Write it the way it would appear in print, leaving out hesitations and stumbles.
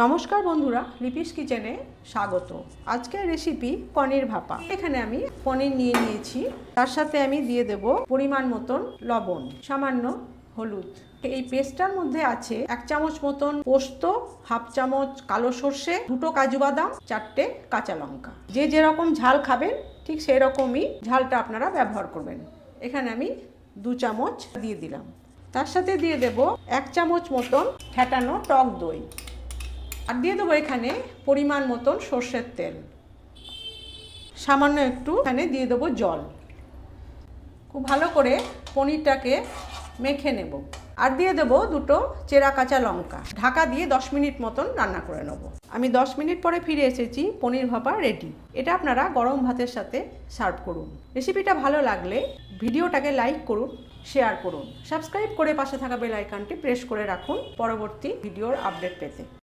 নমস্কার বন্ধুরা, লিপিস কিচেনে স্বাগত। আজকের রেসিপি পনির ভাপা। এখানে আমি পনির নিয়ে নিয়েছি, তার সাথে আমি দিয়ে দেব পরিমাণ মতন লবণ, সামান্য হলুদ। এই পেস্টটার মধ্যে আছে 1 চামচ মতন পোস্ত, হাফ চামচ কালো সর্ষে, 2টো কাজু বাদাম, 4টে কাঁচা লঙ্কা। যে যেরকম ঝাল খাবেন ঠিক সেই রকমই ঝালটা আপনারা ব্যবহার করবেন। এখানে আমি 2 চামচ দিয়ে দিলাম। তার সাথে দিয়ে দেব 1 চামচ মতন ফেটানো টক দই, আর দিয়ে দেবো এখানে পরিমাণ মতন সর্ষের তেল, সামান্য একটু এখানে দিয়ে দেবো জল। খুব ভালো করে পনিরটাকে মেখে নেব, আর দিয়ে দেবো 2টো চেরা কাঁচা লঙ্কা। ঢাকা দিয়ে 10 মিনিট মতন রান্না করে নেব। আমি 10 মিনিট পরে ফিরে এসেছি, পনির ভাপা রেডি। এটা আপনারা গরম ভাতের সাথে সার্ভ করুন। রেসিপিটা ভালো লাগলে ভিডিওটাকে লাইক করুন, শেয়ার করুন, সাবস্ক্রাইব করে পাশে থাকা বেল আইকনটি প্রেস করে রাখুন পরবর্তী ভিডিওর আপডেট পেতে।